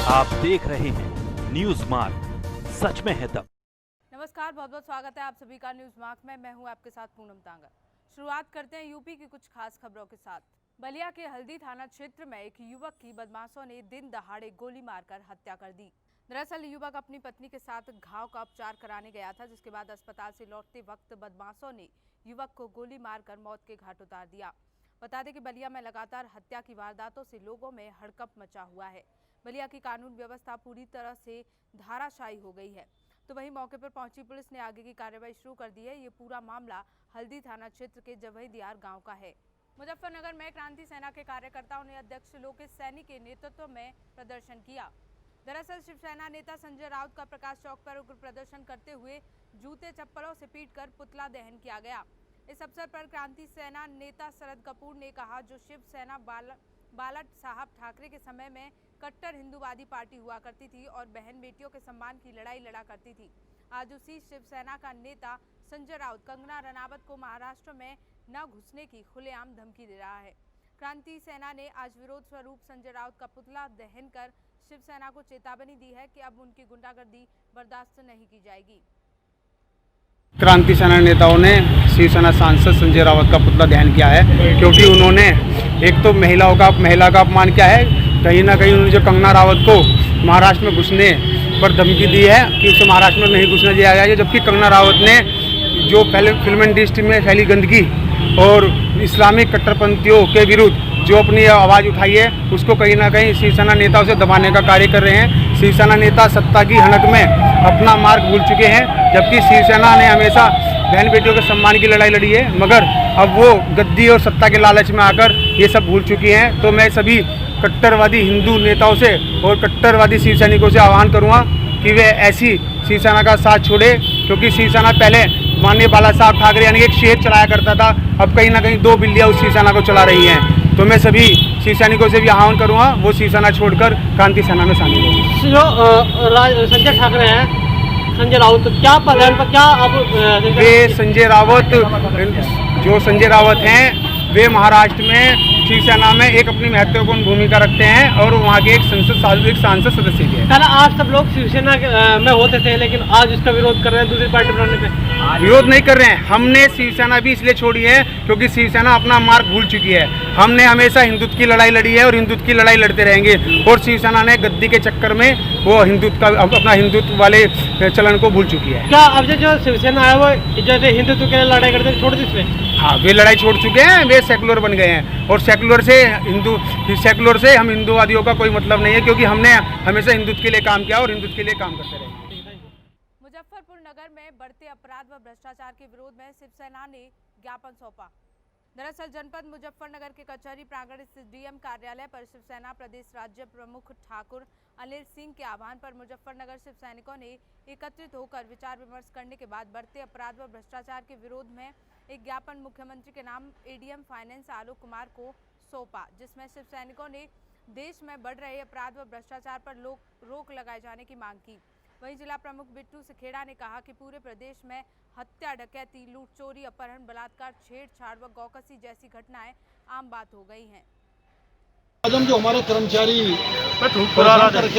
आप देख रहे हैं न्यूज मार्ग, सच में है दम। नमस्कार, बहुत बहुत स्वागत है आप सभी का न्यूज मार्क में। मैं हूं आपके साथ पूनम तांगा। शुरुआत करते हैं यूपी की कुछ खास खबरों के साथ। बलिया के हल्दी थाना क्षेत्र में एक युवक की बदमाशों ने दिन दहाड़े गोली मारकर हत्या कर दी। दरअसल युवक अपनी पत्नी के साथ घाव का उपचार कराने गया था, जिसके बाद अस्पताल से लौटते वक्त बदमाशों ने युवक को गोली मारकर मौत के घाट उतार दिया। बता दें कि बलिया में लगातार हत्या की वारदातों से लोगों में हड़कंप मचा हुआ है। बलिया की कानून व्यवस्था पूरी तरह से धाराशायी हो गई है। तो वहीं मौके पर पहुंची पुलिस ने आगे की कार्रवाई शुरू कर दी है। ये पूरा मामला हल्दी थाना क्षेत्र के जवईदियार गांव का है। मुजफ्फरनगर में क्रांति सेना के कार्यकर्ताओं ने अध्यक्ष लोकेश सैनी के नेतृत्व में प्रदर्शन किया। दरअसल शिवसेना नेता संजय राउत का प्रकाश चौक पर उग्र प्रदर्शन करते हुए जूते चप्पलों से पीटकर पुतला दहन किया गया। इस अवसर पर क्रांति सेना नेता शरद कपूर ने कहा, जो शिवसेना बाला साहब ठाकरे के समय में कट्टर हिंदूवादी पार्टी हुआ करती थी और बहन बेटियों के सम्मान की लड़ाई लड़ा करती थी, आज उसी शिवसेना का नेता संजय राउत कंगना रनावत को महाराष्ट्र में न घुसने की खुलेआम धमकी दे रहा है। क्रांति सेना ने आज विरोध स्वरूप संजय राउत का पुतला दहन कर शिवसेना को चेतावनी दी है कि अब उनकी गुंडागर्दी बर्दाश्त नहीं की जाएगी। क्रांति सेना नेताओं ने शिवसेना सांसद संजय रावत का पुतला दहन किया है, क्योंकि उन्होंने एक तो महिला का अपमान किया है। कहीं ना कहीं उन्होंने जो कंगना रावत को महाराष्ट्र में घुसने पर धमकी दी है कि उसे महाराष्ट्र में नहीं घुसने दिया जाएगा, जबकि कंगना रावत ने जो पहले फिल्म इंडस्ट्री में फैली गंदगी और इस्लामिक कट्टरपंथियों के विरुद्ध जो अपनी आवाज़ उठाई है, उसको कहीं ना कहीं शिवसेना नेता उसे दबाने का कार्य कर रहे हैं। शिवसेना नेता सत्ता की हनक में अपना मार्ग भूल चुके हैं, जबकि शिवसेना ने हमेशा बहन बेटियों के सम्मान की लड़ाई लड़ी है, मगर अब वो गद्दी और सत्ता के लालच में आकर ये सब भूल चुकी हैं। तो मैं सभी कट्टरवादी हिंदू नेताओं से और कट्टरवादी शिव सैनिकों से आह्वान करूँगा कि वे ऐसी शिवसेना का साथ छोड़े, क्योंकि शिवसेना पहले माननीय बाला साहब ठाकरे यानी एक शेर चलाया करता था, अब कहीं ना कहीं दो बिल्लियाँ उस शिवसेना को चला रही हैं। तो मैं सभी शिव सैनिकों से भी आह्वान करूँगा वो शिवसेना छोड़कर क्रांति सेना में शामिल हो। जो संजय ठाकरे हैं, संजय राउत क्या पद पर क्या अब वे संजय रावत हैं, वे महाराष्ट्र में शिवसेना में एक अपनी महत्वपूर्ण भूमिका रखते हैं और वहाँ के एक सांसद सदस्य भी है। पहले आज सब लोग शिवसेना में होते थे, लेकिन आज इसका विरोध कर रहे हैं दूसरी पार्टी बनाने पे। विरोध नहीं कर रहे हैं, हमने शिवसेना भी इसलिए छोड़ी है क्योंकि शिवसेना अपना मार्ग भूल चुकी है। हमने हमेशा हिंदुत्व की लड़ाई लड़ी है और हिंदुत्व की लड़ाई लड़ते रहेंगे, और शिवसेना ने गद्दी के चक्कर में वो अपना हिंदुत्व वाले चलन को भूल चुकी है। क्या अब जो शिवसेना है वो जैसे हिंदुत्व के लिए लड़ाई करते छोड़ दी इसमें? हाँ, वे लड़ाई छोड़ चुके हैं, वे सेकुलर बन गए हैं, और सेकुलर से हम हिंदूवादियों का कोई मतलब नहीं है, क्योंकि हमने हमेशा हिंदुत्व के लिए काम किया और हिंदुत्व के लिए काम करते रहे। मुजफ्फरपुर नगर में बढ़ते अपराध व भ्रष्टाचार के विरोध में शिवसेना ने ज्ञापन सौंपा। दरअसल जनपद मुजफ्फरनगर के कचहरी प्रांगण स्थित डीएम कार्यालय पर शिवसेना प्रदेश राज्य प्रमुख ठाकुर अनिल सिंह के आह्वान पर मुजफ्फरनगर शिव सैनिकों ने एकत्रित होकर विचार विमर्श करने के बाद बढ़ते अपराध व भ्रष्टाचार के विरोध में एक ज्ञापन मुख्यमंत्री के नाम एडीएम फाइनेंस आलोक कुमार को सौंपा, जिसमें शिव सैनिकों ने देश में बढ़ रहे अपराध व भ्रष्टाचार पर रोक लगाए जाने की मांग की। वहीं जिला प्रमुख बिट्टू सिखेड़ा ने कहा कि पूरे प्रदेश में हत्या, डकैती, लूट, चोरी, अपहरण, बलात्कार, छेड़छाड़ व गौकसी जैसी घटनाएं आम बात हो गई हैं। जो हमारे कर्मचारी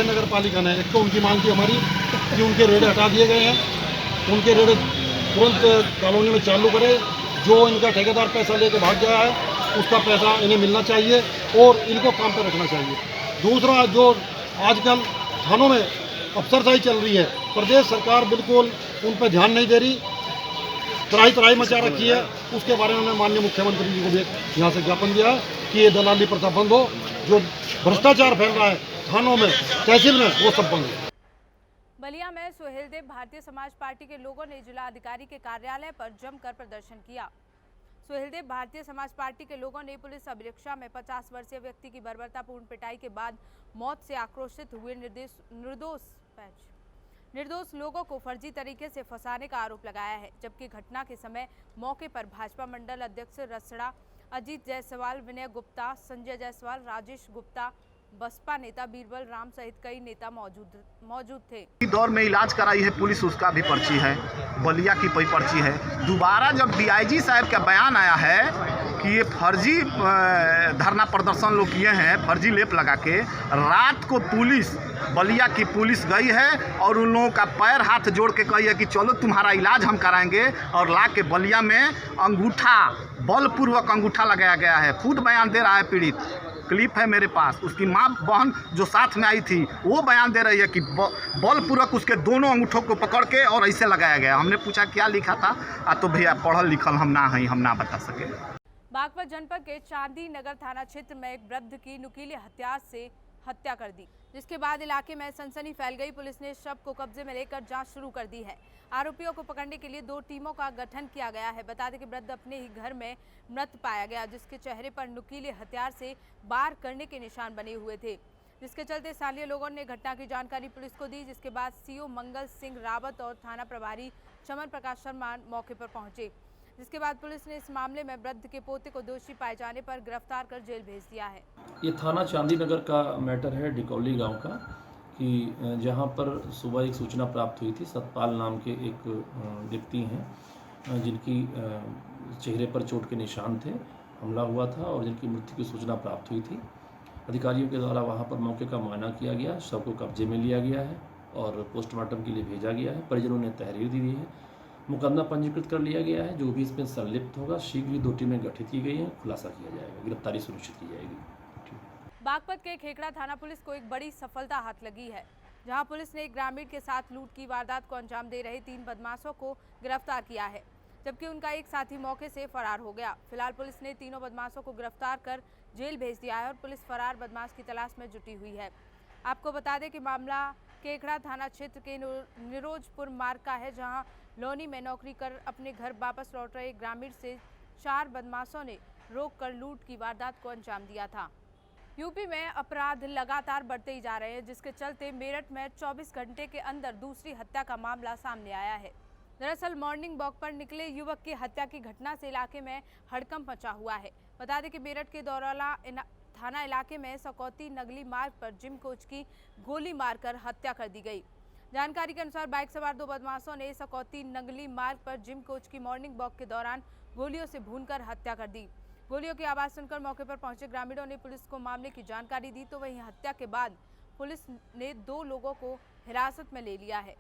नगर पालिका ने, एक तो उनकी मांग थी हमारी कि उनके रेट हटा दिए गए हैं, उनके रेट तुरंत कॉलोनी में चालू करें। जो इनका ठेकेदार पैसा लेके भाग गया है उसका पैसा इन्हें मिलना चाहिए और इनको काम पर रखना चाहिए। दूसरा, जो आजकल थानों में अफसरशाही चल रही है, प्रदेश सरकार बिल्कुल उन पर ध्यान नहीं दे रही, तराई मचा रखी है। उसके बारे में मैं माननीय मुख्यमंत्री जी को भी यहाँ से ज्ञापन दिया है कि ये दलाली प्रथा बंद हो, जो भ्रष्टाचार फैल रहा है थानों में, तहसील में, वो सब बंद हो। बलिया में सुहेलदेव भारतीय समाज पार्टी के लोगों ने जिला अधिकारी के कार्यालय पर जमकर प्रदर्शन किया। सुहेलदेव भारतीय समाज पार्टी के लोगों ने पुलिस अभिरक्षा में 50 वर्षीय व्यक्ति की बर्बरतापूर्ण पिटाई के बाद मौत से आक्रोशित हुए निर्दोष लोगों को फर्जी तरीके से फंसाने का आरोप लगाया है, जबकि घटना के समय मौके पर भाजपा मंडल अध्यक्ष रसड़ा, अजीत जायसवाल, विनय गुप्ता, संजय जायसवाल, राजेश गुप्ता, बसपा नेता बीरबल राम सहित कई नेता मौजूद थे। दौर में इलाज कराई है पुलिस, उसका भी पर्ची है, बलिया की पर्ची है। दोबारा जब डीआईजी साहब का बयान आया है कि ये फर्जी धरना प्रदर्शन लोग किए हैं, फर्जी लेप लगा के, रात को पुलिस, बलिया की पुलिस गई है और उन लोगों का पैर हाथ जोड़ के कही है कि चलो तुम्हारा इलाज हम कराएंगे, और ला के बलिया में अंगूठा, बलपूर्वक अंगूठा लगाया गया है। खुद बयान दे रहा है पीड़ित, क्लिप है मेरे पास, उसकी माँ बहन जो साथ में आई थी वो बयान दे रही है कि बलपूर्वक उसके दोनों अंगूठों को पकड़ के और ऐसे लगाया गया। हमने पूछा क्या लिखा था, तो भैया पढ़ल लिखल हम ना बता सके। बागपत जनपद के चांदी नगर थाना क्षेत्र में एक वृद्ध की नुकीले हथियार से हत्या कर दी, जिसके बाद इलाके में सनसनी फैल गई। पुलिस ने शव को कब्जे में लेकर जांच शुरू कर दी है। आरोपियों को पकड़ने के लिए 2 टीमों का गठन किया गया है। बता दें कि वृद्ध अपने ही घर में मृत पाया गया, जिसके चेहरे पर नुकीले हथियार से वार करने के निशान बने हुए थे, जिसके चलते स्थानीय लोगों ने घटना की जानकारी पुलिस को दी, जिसके बाद सीओ मंगल सिंह रावत और थाना प्रभारी चमन प्रकाश शर्मा मौके पर पहुंचे, जिसके बाद पुलिस ने इस मामले में वृद्ध के पोते को दोषी पाए जाने पर गिरफ्तार कर जेल भेज दिया है। ये थाना चांदी नगर का मैटर है, डिकौली गांव का, कि जहां पर सुबह एक सूचना प्राप्त हुई थी। सतपाल नाम के एक व्यक्ति हैं जिनकी चेहरे पर चोट के निशान थे, हमला हुआ था और जिनकी मृत्यु की सूचना प्राप्त हुई थी। अधिकारियों के द्वारा वहां पर मौके का मुआयना किया गया, शव को कब्जे में लिया गया है और पोस्टमार्टम के लिए भेजा गया है। परिजनों ने तहरीर दी है, मुकदमा पंजीकृत कर लिया गया है। जो भी इसमें संलिप्त होगा शीघ्र ही 2 टीमें गठित की गई हैं, खुलासा किया जाएगा, गिरफ्तारी सुनिश्चित की जाएगी। बागपत के खेखड़ा थाना पुलिस को एक बड़ी सफलता हाथ लगी है, जहां पुलिस ने एक ग्रामीण के साथ लूट की वारदात को अंजाम दे रहे 3 बदमाशों को गिरफ्तार किया है, जबकि उनका एक साथी मौके से फरार हो गया। फिलहाल पुलिस ने तीनों बदमाशों को गिरफ्तार कर जेल भेज दिया है और पुलिस फरार बदमाश की तलाश में जुटी हुई है। आपको बता दें कि मामला खेखड़ा थाना क्षेत्र के निरोजपुर मार्ग का है, जहां लोनी में नौकरी कर अपने घर वापस लौट रहे ग्रामीण से 4 बदमाशों ने रोककर लूट की वारदात को अंजाम दिया था। यूपी में अपराध लगातार बढ़ते ही जा रहे हैं, जिसके चलते मेरठ में 24 घंटे के अंदर दूसरी हत्या का मामला सामने आया है। दरअसल मॉर्निंग वॉक पर निकले युवक की हत्या की घटना से इलाके में हड़कंप मचा हुआ है। बता दें कि मेरठ के दौराला थाना इलाके में सकौती नगली मार्ग पर जिम कोच की गोली मारकर हत्या कर दी गई। जानकारी के अनुसार बाइक सवार 2 बदमाशों ने सकौती नगली मार्ग पर जिम कोच की मॉर्निंग वॉक के दौरान गोलियों से भूनकर हत्या कर दी। गोलियों की आवाज सुनकर मौके पर पहुंचे ग्रामीणों ने पुलिस को मामले की जानकारी दी, तो वहीं हत्या के बाद पुलिस ने 2 लोगों को हिरासत में ले लिया है।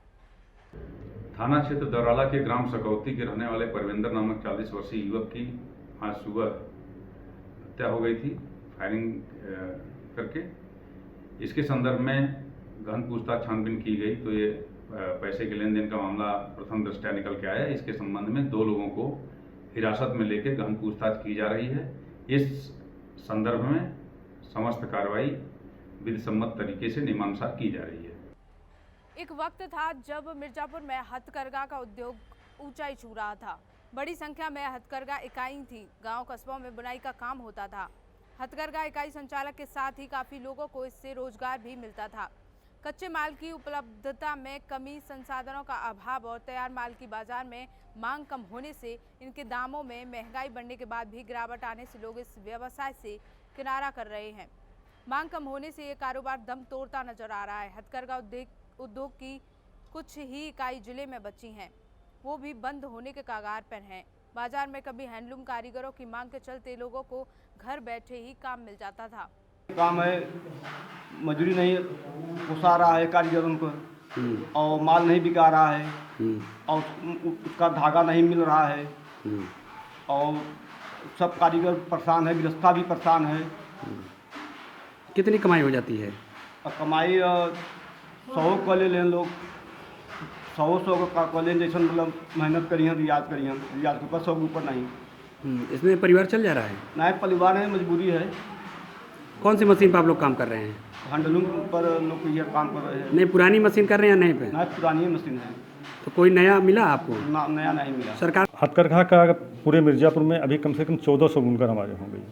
थाना क्षेत्र दौराला के ग्राम सकौती के रहने वाले परविंदर नामक 40 वर्षीय युवक की आज सुबह हत्या हो गई थी फायरिंग करके। इसके संदर्भ में गहन पूछताछ छानबीन की गई तो ये पैसे के लेन देन का मामला प्रथम दृष्टया निकल के आया। इसके संबंध में 2 लोगों को हिरासत में लेकर गहन पूछताछ की जा रही है। इस संदर्भ में समस्त कार्रवाई विधिसम्मत तरीके से नियमानुसार की जा रही है। एक वक्त था जब मिर्जापुर में हथकरघा का उद्योग ऊंचाई छू रहा था। बड़ी संख्या में हथकरघा इकाई थी। गांव कस्बों में बुनाई का काम होता था। हथकरघा इकाई संचालक के साथ ही काफी लोगों को इससे रोजगार भी मिलता था। कच्चे माल की उपलब्धता में कमी, संसाधनों का अभाव और तैयार माल की बाजार में मांग कम होने से इनके दामों में महंगाई बढ़ने के बाद भी गिरावट आने से लोग इस व्यवसाय से किनारा कर रहे हैं। मांग कम होने से ये कारोबार दम तोड़ता नजर आ रहा है। हथकरघा उद्योग की कुछ ही इकाई जिले में बची हैं, वो भी बंद होने के कगार पर हैं। बाजार में कभी हैंडलूम कारीगरों की मांग के चलते लोगों को घर बैठे ही काम मिल जाता था। काम है, मजदूरी नहीं पोसा रहा है कारीगरों को, और माल नहीं बिका रहा है, और उसका धागा नहीं मिल रहा है, और सब कारीगर परेशान है, गृहस्था भी परेशान है। कितनी कमाई हो जाती है? और कमाई 100 को ले लें लोग, 100 का कॉलेज जैसा मतलब मेहनत करी हैं, रियाज के ऊपर 100 के ऊपर नहीं। इसमें परिवार चल जा रहा है? नहीं, परिवार है, मजबूरी है। कौन सी मशीन पर आप लोग काम कर रहे हैं? हैंडलूम पर लोग ये काम कर रहे हैं। नहीं, पुरानी मशीन कर रहे हैं या नए पे? नहीं, पुरानी मशीन है। तो कोई नया मिला आपको? नया नहीं मिला। सरकार हथकरघा का पूरे मिर्ज़ापुर में अभी कम से कम 1400 बुनकर हमारे हो गई।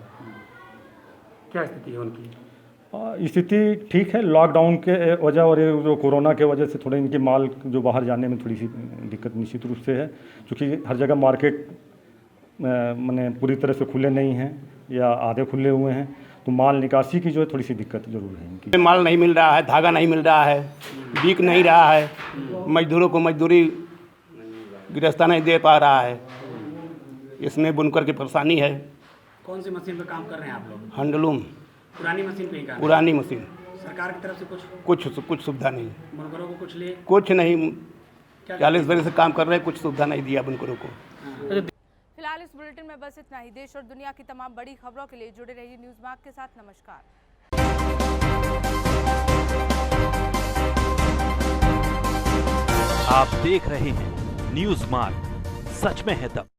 क्या स्थिति है उनकी? स्थिति ठीक है। लॉकडाउन के वजह और ये जो कोरोना के वजह से थोड़े इनके माल जो बाहर जाने में थोड़ी सी दिक्कत निश्चित रूप से है, क्योंकि हर जगह मार्केट माने पूरी तरह से खुले नहीं हैं या आधे खुले हुए हैं, तो माल निकासी की जो है थोड़ी सी दिक्कत जरूर है इनकी। माल नहीं मिल रहा है, धागा नहीं मिल रहा है, बिक नहीं रहा है, मजदूरों को मजदूरी गिरस्ता नहीं दे पा रहा है, इसमें बुनकर की परेशानी है। कौन सी मशीन पे काम कर रहे हैं आप लोग? हैंडलूम, पुरानी मशीन पे ही काम? पुरानी मशीन। सरकार की तरफ से कुछ सुविधा नहीं, बुनकरों को कुछ लिए? कुछ नहीं। 40 बरस से काम कर रहे हैं, कुछ सुविधा नहीं दिया बुनकरों को। फिलहाल इस बुलेटिन में बस इतना ही। देश और दुनिया की तमाम बड़ी खबरों के लिए जुड़े रहिए न्यूज़ मार्क के साथ। नमस्कार। आप देख रहे हैं न्यूज़ मार्क, सच में है दम।